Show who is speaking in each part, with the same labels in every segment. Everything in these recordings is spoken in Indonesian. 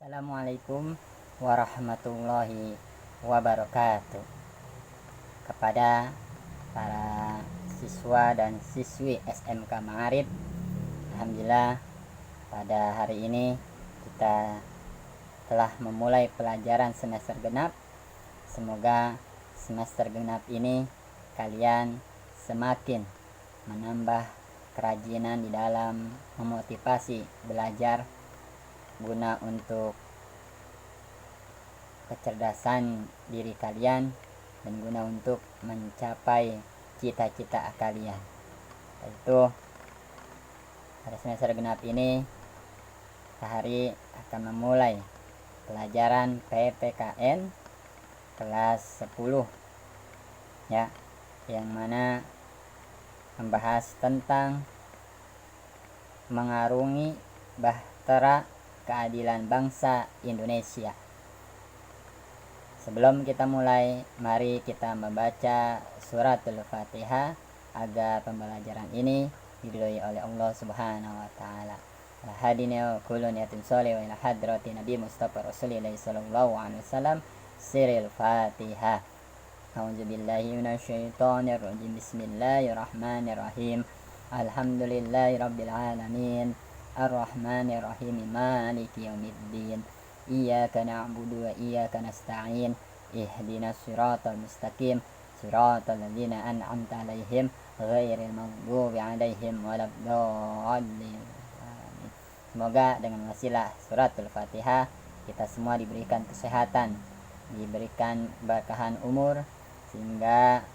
Speaker 1: Assalamualaikum warahmatullahi wabarakatuh. Kepada para siswa dan siswi SMK Ma'arif, alhamdulillah pada hari ini kita telah memulai pelajaran semester genap. Semoga semester genap ini kalian semakin menambah kerajinan di dalam memotivasi belajar guna untuk kecerdasan diri kalian dan guna untuk mencapai cita-cita kalian. Yaitu pada semester genap ini Tahari akan memulai pelajaran PPKN kelas 10 ya, yang mana membahas tentang mengarungi bahtera keadilan bangsa Indonesia. Sebelum kita mulai, mari kita membaca suratul Fatihah agar pembelajaran ini diridhoi oleh Allah Subhanahu wa taala. Hadina kullu niyatin shalih wa ila hadratin Nabi Mustafa Rasulillah sallallahu alaihi wasallam. Siril Fatihah. A'udzu billahi minasyaitonir rajim. Bismillahirrahmanirrahim. Alhamdulillahirabbil alamin. Ar-Rahmanir-Rahim. Maliki yaumiddin. Iyyaka na'budu wa iyyaka nasta'in. Ihdinas siratal mustaqim. Siratal ladzina an'amta 'alaihim ghairil maghdubi 'alaihim waladdallin. Semoga dengan wasilah suratul Fatihah kita semua diberikan kesehatan, diberikan berkahan umur, sehingga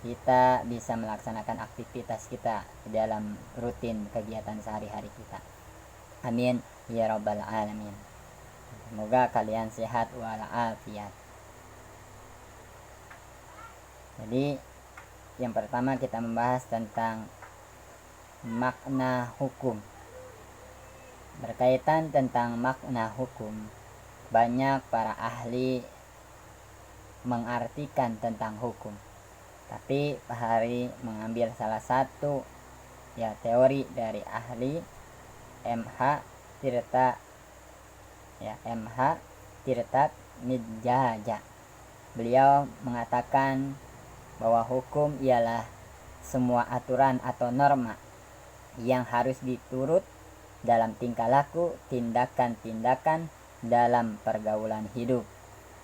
Speaker 1: kita bisa melaksanakan aktivitas kita di dalam rutin kegiatan sehari-hari kita. Amin ya rabbal alamin. Semoga kalian sehat walafiat. Jadi yang pertama kita membahas tentang makna hukum. Berkaitan tentang makna hukum, banyak para ahli mengartikan tentang hukum. Tapi Pak Hari mengambil salah satu teori dari ahli MH Tirta Midjaja. Beliau mengatakan bahwa hukum ialah semua aturan atau norma yang harus diturut dalam tingkah laku, tindakan-tindakan dalam pergaulan hidup,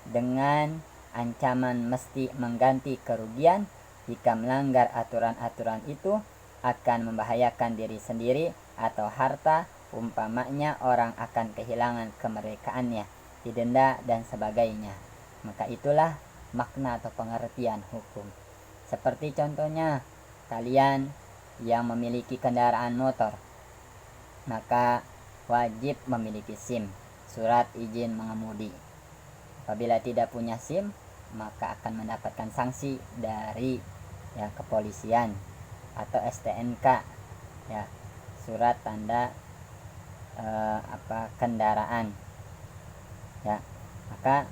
Speaker 1: dengan ancaman mesti mengganti kerugian jika melanggar aturan-aturan itu akan membahayakan diri sendiri atau harta, umpamanya orang akan kehilangan kemerdekaannya, didenda dan sebagainya. Maka itulah makna atau pengertian hukum. Seperti contohnya kalian yang memiliki kendaraan motor, maka wajib memiliki SIM, surat izin mengemudi. Apabila tidak punya SIM, maka akan mendapatkan sanksi dari kepolisian atau STNK, surat tanda kendaraan. Maka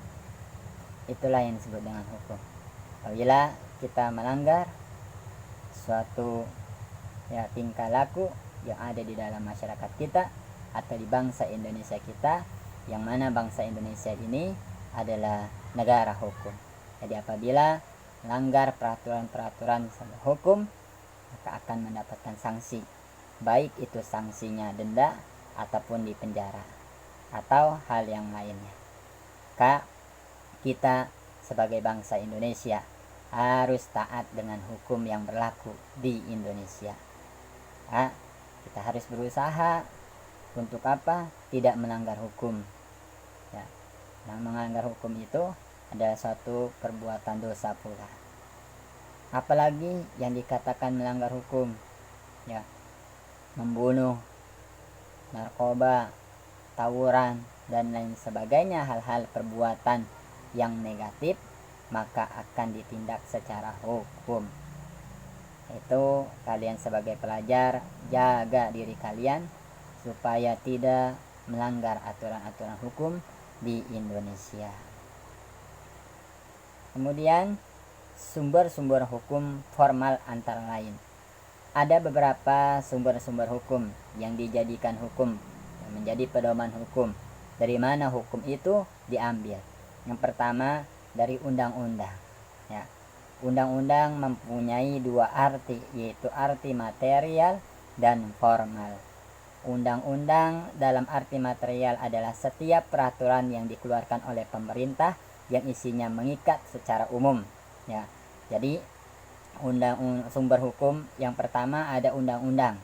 Speaker 1: itulah yang disebut dengan hukum. Apabila kita melanggar suatu tingkah laku yang ada di dalam masyarakat kita atau di bangsa Indonesia kita, yang mana bangsa Indonesia ini adalah negara hukum. Jadi apabila melanggar peraturan-peraturan hukum, maka akan mendapatkan sanksi, baik itu sanksinya denda ataupun di penjara atau hal yang lainnya. Maka kita sebagai bangsa Indonesia harus taat dengan hukum yang berlaku di Indonesia. Kita harus berusaha untuk apa? Tidak melanggar hukum. Yang melanggar hukum itu adalah suatu perbuatan dosa pula. Apalagi yang dikatakan melanggar hukum, membunuh, narkoba, tawuran dan lain sebagainya, hal-hal perbuatan yang negatif, maka akan ditindak secara hukum. Itu kalian sebagai pelajar jaga diri kalian supaya tidak melanggar aturan-aturan hukum di Indonesia. Kemudian sumber-sumber hukum formal antara lain. Ada beberapa sumber-sumber hukum yang dijadikan hukum, yang menjadi pedoman hukum. Dari mana hukum itu diambil? Yang pertama dari undang-undang. Ya. Undang-undang mempunyai dua arti, yaitu arti material dan formal. Undang-undang dalam arti material adalah setiap peraturan yang dikeluarkan oleh pemerintah yang isinya mengikat secara umum. Ya. Jadi sumber hukum yang pertama ada undang-undang.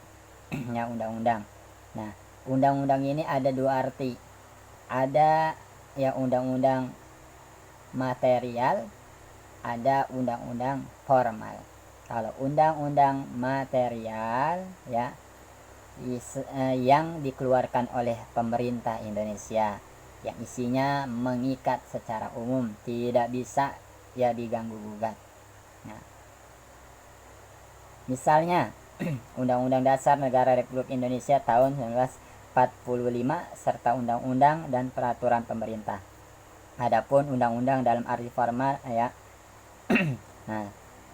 Speaker 1: Ya, undang-undang. Nah, undang-undang ini ada dua arti. Ada ya undang-undang material, ada undang-undang formal. Kalau undang-undang material ya yang dikeluarkan oleh pemerintah Indonesia yang isinya mengikat secara umum, tidak bisa ya diganggu gugat. Nah, misalnya Undang-Undang Dasar Negara Republik Indonesia tahun 1945 serta undang-undang dan peraturan pemerintah. Adapun undang-undang dalam arti formal ya. Nah,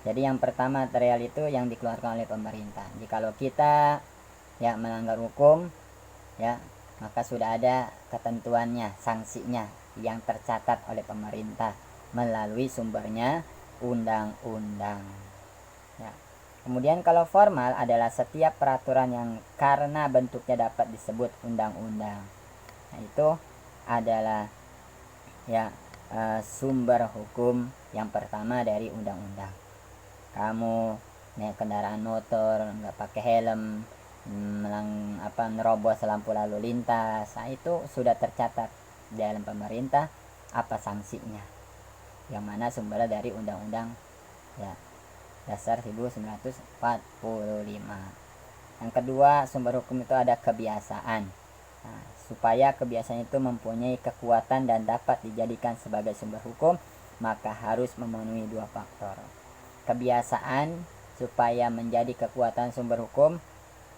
Speaker 1: jadi yang pertama material itu yang dikeluarkan oleh pemerintah. Jikalau kita ya melanggar hukum ya, maka sudah ada ketentuannya, sanksinya yang tercatat oleh pemerintah melalui sumbernya undang-undang. Ya. Kemudian kalau formal adalah setiap peraturan yang karena bentuknya dapat disebut undang-undang. Nah, itu adalah ya sumber hukum yang pertama dari undang-undang. Kamu naik kendaraan motor nggak pakai helm, nerobos lampu lalu lintas, nah itu sudah tercatat di dalam pemerintah apa sanksinya, yang mana sumbernya dari undang-undang ya Dasar 1945. Yang kedua, sumber hukum itu ada kebiasaan. Nah, supaya kebiasaan itu mempunyai kekuatan dan dapat dijadikan sebagai sumber hukum, maka harus memenuhi dua faktor. Kebiasaan supaya menjadi kekuatan sumber hukum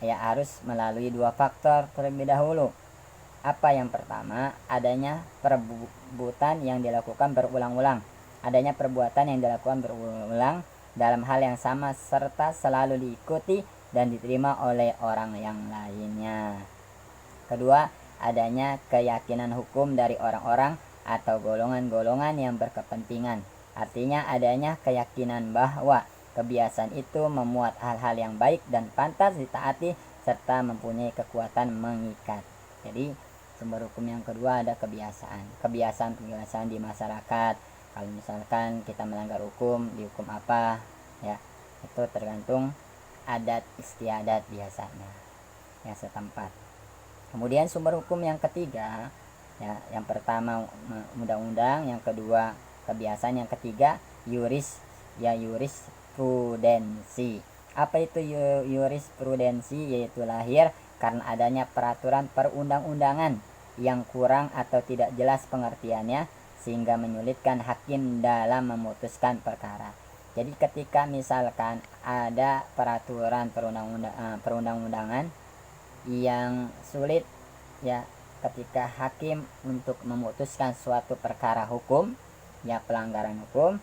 Speaker 1: ya harus melalui dua faktor terlebih dahulu. Apa yang pertama? Adanya perbuatan yang dilakukan berulang-ulang. Adanya perbuatan yang dilakukan berulang dalam hal yang sama serta selalu diikuti dan diterima oleh orang yang lainnya. Kedua, adanya keyakinan hukum dari orang-orang atau golongan-golongan yang berkepentingan. Artinya adanya keyakinan bahwa kebiasaan itu memuat hal-hal yang baik dan pantas ditaati serta mempunyai kekuatan mengikat. Jadi sumber hukum yang kedua ada kebiasaan. Kebiasaan di masyarakat. Kalau misalkan kita melanggar hukum, dihukum apa ya, itu tergantung adat istiadat biasanya yang setempat. Kemudian sumber hukum yang ketiga ya, yang pertama undang-undang, yang kedua kebiasaan, yang ketiga jurisprudensi. Apa itu jurisprudensi? Yaitu lahir karena adanya peraturan perundang-undangan yang kurang atau tidak jelas pengertiannya sehingga menyulitkan hakim dalam memutuskan perkara. Jadi ketika misalkan ada peraturan perundang-undangan yang sulit ya ketika hakim untuk memutuskan suatu perkara hukum ya pelanggaran hukum,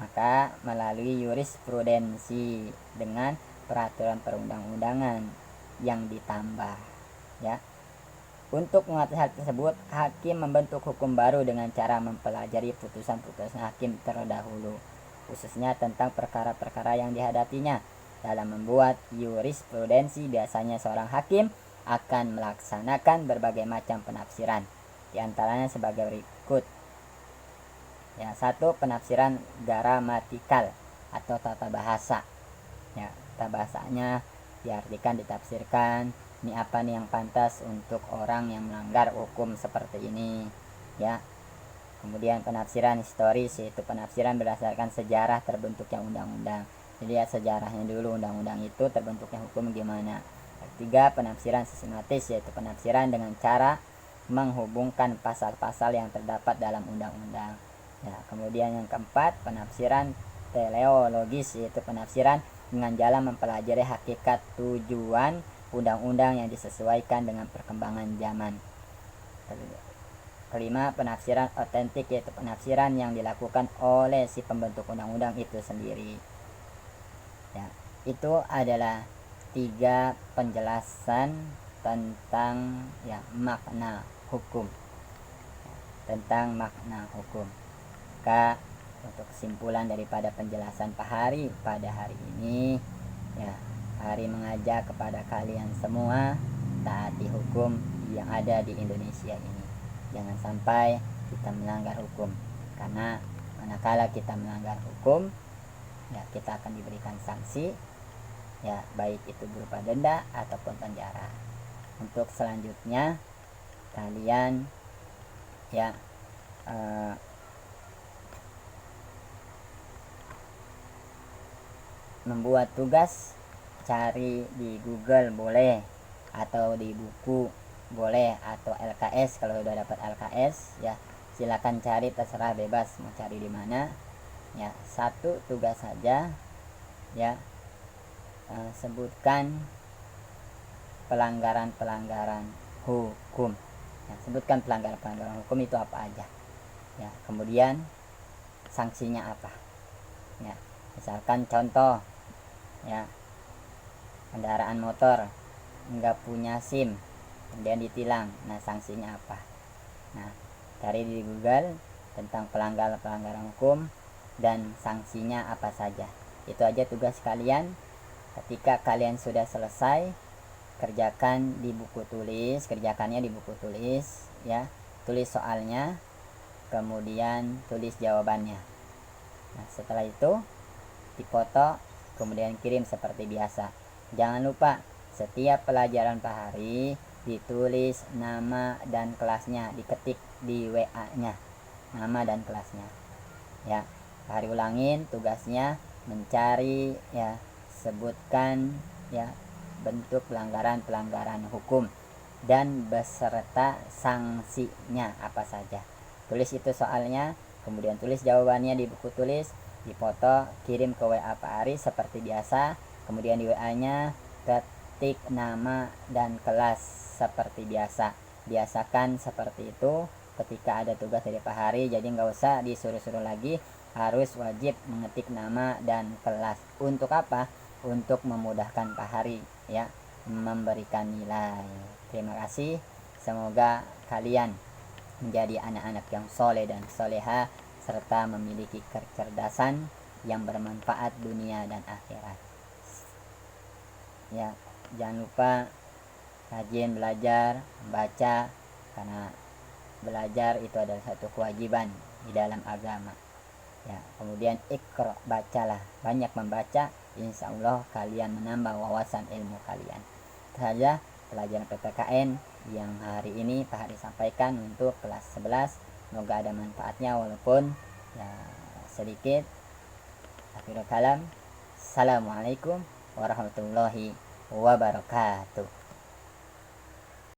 Speaker 1: maka melalui jurisprudensi dengan peraturan perundang-undangan yang ditambah ya. Untuk mengatasi hal tersebut, hakim membentuk hukum baru dengan cara mempelajari putusan-putusan hakim terdahulu, khususnya tentang perkara-perkara yang dihadapinya. Dalam membuat jurisprudensi, biasanya seorang hakim akan melaksanakan berbagai macam penafsiran, di antaranya sebagai berikut. Ya, satu, penafsiran gramatikal atau tata bahasa. Ya, tata bahasanya diartikan, ditafsirkan. Ini apa nih yang pantas untuk orang yang melanggar hukum seperti ini ya. Kemudian penafsiran historis, yaitu penafsiran berdasarkan sejarah terbentuknya undang-undang. Jadi ya sejarahnya dulu undang-undang itu terbentuknya hukum gimana. Ketiga, penafsiran sistematis, yaitu penafsiran dengan cara menghubungkan pasal-pasal yang terdapat dalam undang-undang ya. Kemudian yang keempat, penafsiran teleologis, yaitu penafsiran dengan jalan mempelajari hakikat tujuan undang-undang yang disesuaikan dengan perkembangan zaman. Kelima, penafsiran otentik, yaitu penafsiran yang dilakukan oleh si pembentuk undang-undang itu sendiri ya. Itu adalah 3 penjelasan tentang ya makna hukum. tentang makna hukum. Maka untuk kesimpulan daripada penjelasan Pak Hari pada hari ini, ya, Hari mengajak kepada kalian semua taati hukum yang ada di Indonesia ini. Jangan sampai kita melanggar hukum, karena manakala kita melanggar hukum, ya, kita akan diberikan sanksi, ya, baik itu berupa denda ataupun penjara. Untuk selanjutnya kalian, ya, membuat tugas, cari di Google boleh, atau di buku boleh, atau LKS kalau udah dapat LKS, ya, silakan cari, terserah, bebas mau cari di mana, ya. Satu tugas saja, ya, sebutkan pelanggaran-pelanggaran hukum, ya, sebutkan pelanggaran-pelanggaran hukum itu apa aja, ya, kemudian sanksinya apa, ya. Misalkan contoh, ya, kendaraan motor nggak punya SIM kemudian ditilang, nah sanksinya apa. Nah, cari di Google tentang pelanggaran hukum dan sanksinya apa saja. Itu aja tugas kalian. Ketika kalian sudah selesai, kerjakannya di buku tulis, ya, tulis soalnya, kemudian tulis jawabannya. Nah, setelah itu dipoto, kemudian kirim seperti biasa. Jangan lupa setiap pelajaran Pak Hari ditulis nama dan kelasnya, diketik di WA-nya nama dan kelasnya, ya. Pak Hari ulangin tugasnya, mencari, ya, sebutkan, ya, bentuk pelanggaran hukum dan beserta sanksinya apa saja. Tulis itu soalnya, kemudian tulis jawabannya di buku tulis, dipoto, kirim ke WA Pak Hari seperti biasa. Kemudian di WA-nya ketik nama dan kelas seperti biasa. Biasakan seperti itu ketika ada tugas dari Pak Hari, jadi nggak usah disuruh-suruh lagi, harus wajib mengetik nama dan kelas. Untuk apa? Untuk memudahkan Pak Hari, ya, memberikan nilai. Terima kasih. Semoga kalian menjadi anak-anak yang soleh dan soleha, serta memiliki kecerdasan yang bermanfaat dunia dan akhirat. Ya, jangan lupa rajin belajar, membaca, karena belajar itu adalah satu kewajiban di dalam agama. Ya, kemudian ikra, bacalah, banyak membaca, insya Allah kalian menambah wawasan ilmu kalian. Itu saja pelajaran PPKN yang hari ini Pak Hari sampaikan untuk kelas 11. Semoga ada manfaatnya walaupun, ya, sedikit. Akhirul kalam. Assalamualaikum warahmatullahi wabarakatuh.